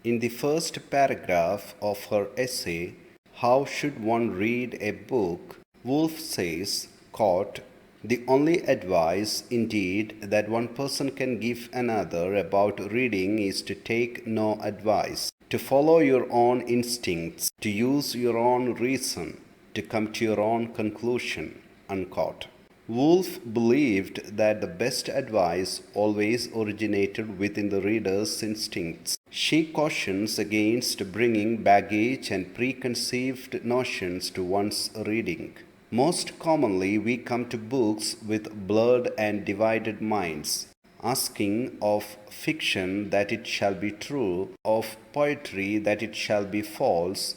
In the first paragraph of her essay, How Should One Read a Book? Woolf says, quote, the only advice, indeed, that one person can give another about reading is to take no advice, to follow your own instincts, to use your own reason, to come to your own conclusion. Unquote. Woolf believed that the best advice always originated within the reader's instincts. She cautions against bringing baggage and preconceived notions to one's reading. Most commonly, we come to books with blurred and divided minds, asking of fiction that it shall be true, of poetry that it shall be false,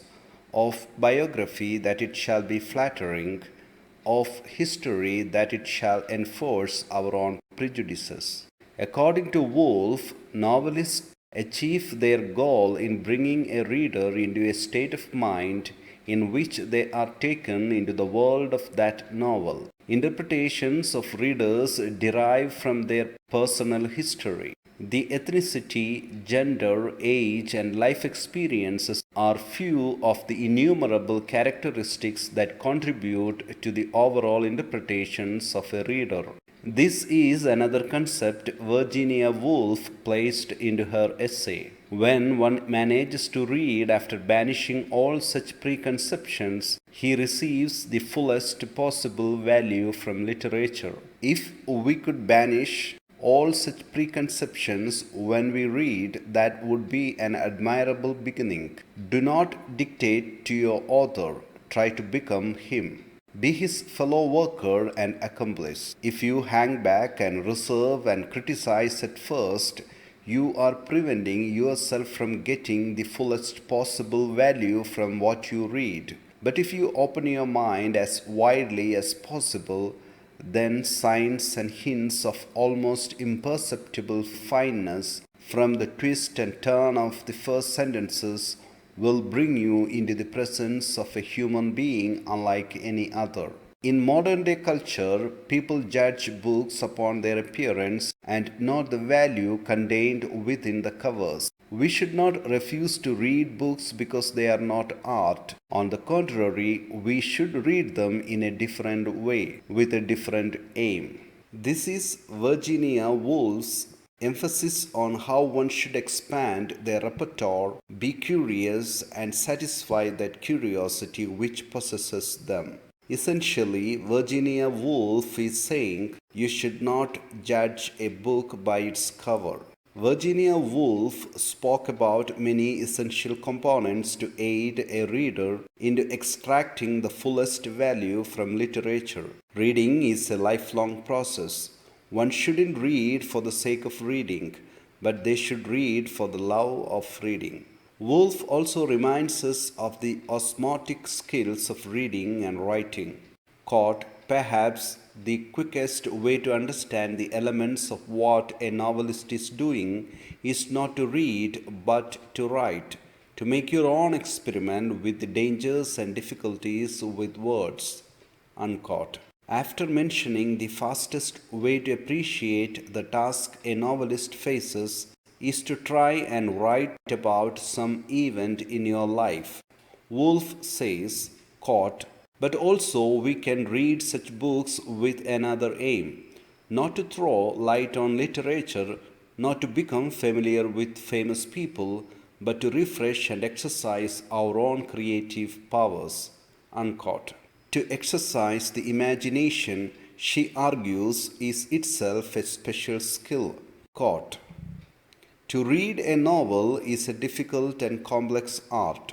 of biography that it shall be flattering, of history that it shall enforce our own prejudices. According to Woolf, novelists achieve their goal in bringing a reader into a state of mind in which they are taken into the world of that novel. Interpretations of readers derive from their personal history. The ethnicity, gender, age, and life experiences are few of the innumerable characteristics that contribute to the overall interpretations of a reader. This is another concept Virginia Woolf placed into her essay. When one manages to read after banishing all such preconceptions, he receives the fullest possible value from literature. If we could banish all such preconceptions when we read, that would be an admirable beginning. Do not dictate to your author, try to become him. Be his fellow worker and accomplice. If you hang back and reserve and criticize at first, you are preventing yourself from getting the fullest possible value from what you read. But if you open your mind as widely as possible, then signs and hints of almost imperceptible fineness from the twist and turn of the first sentences will bring you into the presence of a human being unlike any other. In modern day culture, people judge books upon their appearance and not the value contained within the covers. We should not refuse to read books because they are not art. On the contrary, we should read them in a different way, with a different aim. This is Virginia Woolf's emphasis on how one should expand their repertoire, be curious, and satisfy that curiosity which possesses them. Essentially, Virginia Woolf is saying you should not judge a book by its cover. Virginia Woolf spoke about many essential components to aid a reader into extracting the fullest value from literature. Reading is a lifelong process. One shouldn't read for the sake of reading, but they should read for the love of reading. Woolf also reminds us of the osmotic skills of reading and writing. Quote, perhaps the quickest way to understand the elements of what a novelist is doing is not to read but to write, to make your own experiment with the dangers and difficulties with words. Unquote. After mentioning the fastest way to appreciate the task a novelist faces is to try and write about some event in your life, Woolf says, quote, but also we can read such books with another aim, not to throw light on literature, not to become familiar with famous people, but to refresh and exercise our own creative powers. Unquote. To exercise the imagination, she argues, is itself a special skill. Quote, to read a novel is a difficult and complex art.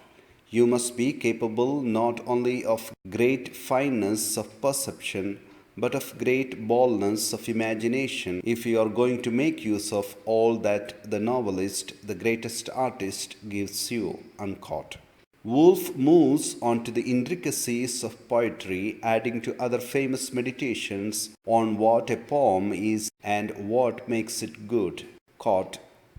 You must be capable not only of great fineness of perception, but of great boldness of imagination if you are going to make use of all that the novelist, the greatest artist, gives you. Unquote. Woolf moves on to the intricacies of poetry, adding to other famous meditations on what a poem is and what makes it good. Quote,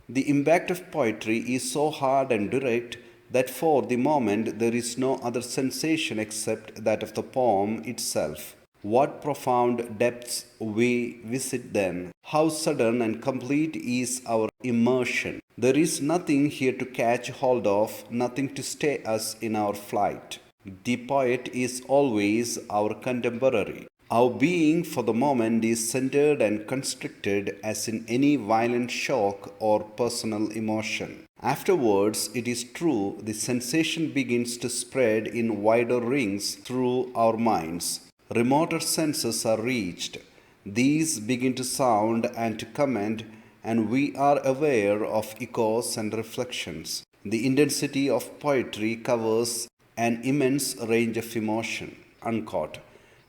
the impact of poetry is so hard and direct that for the moment there is no other sensation except that of the poem itself. What profound depths we visit then. How sudden and complete is our immersion. There is nothing here to catch hold of, nothing to stay us in our flight. The poet is always our contemporary. Our being for the moment is centered and constricted as in any violent shock or personal emotion. Afterwards, it is true, the sensation begins to spread in wider rings through our minds. Remoter senses are reached. These begin to sound and to comment, and we are aware of echoes and reflections. The intensity of poetry covers an immense range of emotion. Unquote.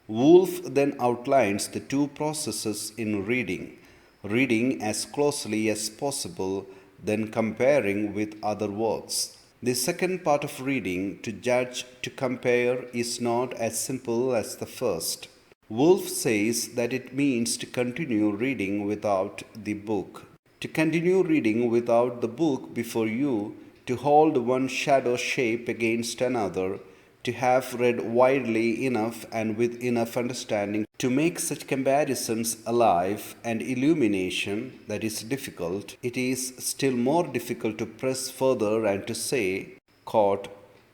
Woolf then outlines the two processes in reading as closely as possible, then comparing with other works. The second part of reading, to judge, to compare, is not as simple as the first. Woolf says that it means to continue reading without the book. To continue reading without the book before you, to hold one shadow shape against another, to have read widely enough and with enough understanding to make such comparisons alive and illumination, that is difficult. It is still more difficult to press further and to say, quote,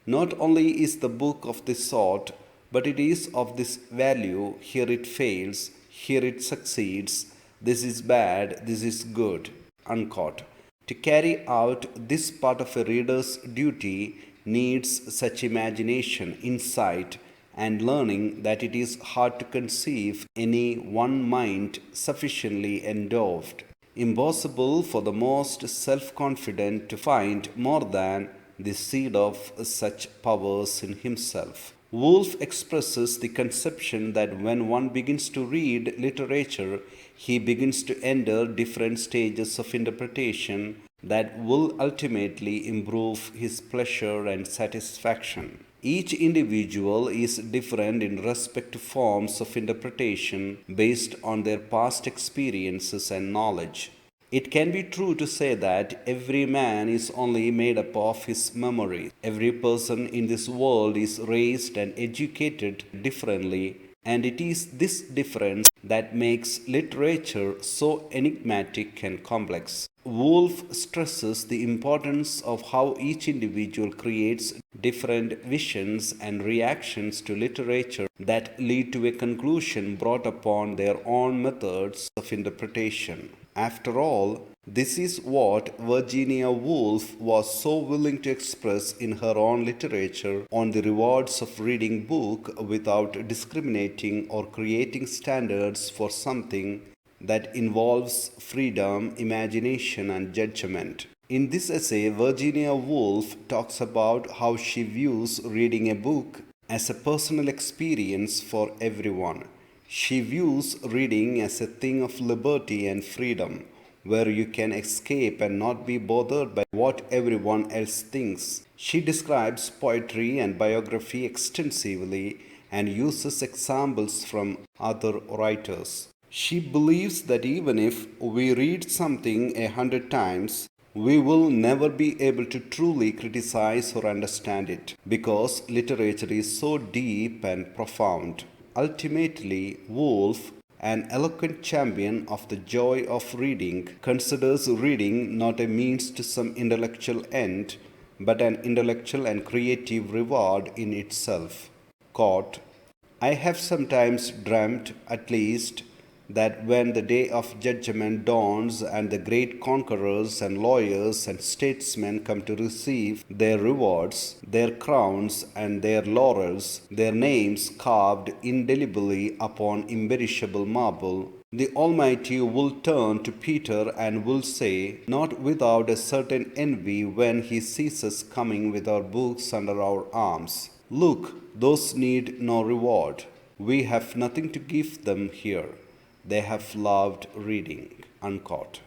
not only is the book of this sort, but it is of this value, here it fails, here it succeeds, this is bad, this is good, unquote. To carry out this part of a reader's duty needs such imagination, insight, and learning that it is hard to conceive any one mind sufficiently endowed. Impossible for the most self confident to find more than the seed of such powers in himself. Woolf expresses the conception that when one begins to read literature, he begins to enter different stages of interpretation that will ultimately improve his pleasure and satisfaction. Each individual is different in respect to forms of interpretation based on their past experiences and knowledge. It can be true to say that every man is only made up of his memory. Every person in this world is raised and educated differently, and it is this difference that makes literature so enigmatic and complex. Woolf stresses the importance of how each individual creates different visions and reactions to literature that lead to a conclusion brought upon their own methods of interpretation. After all, this is what Virginia Woolf was so willing to express in her own literature on the rewards of reading book without discriminating or creating standards for something that involves freedom, imagination, and judgment. In this essay, Virginia Woolf talks about how she views reading a book as a personal experience for everyone. She views reading as a thing of liberty and freedom, where you can escape and not be bothered by what everyone else thinks. She describes poetry and biography extensively and uses examples from other writers. She believes that even if we read something 100 times, we will never be able to truly criticize or understand it because literature is so deep and profound. Ultimately, Woolf, an eloquent champion of the joy of reading, considers reading not a means to some intellectual end, but an intellectual and creative reward in itself. Quote, I have sometimes dreamt, at least, that when the day of judgment dawns and the great conquerors and lawyers and statesmen come to receive their rewards, their crowns and their laurels, their names carved indelibly upon imperishable marble, the Almighty will turn to Peter and will say, not without a certain envy when he sees us coming with our books under our arms, look, those need no reward. We have nothing to give them here. They have loved reading. Unquote.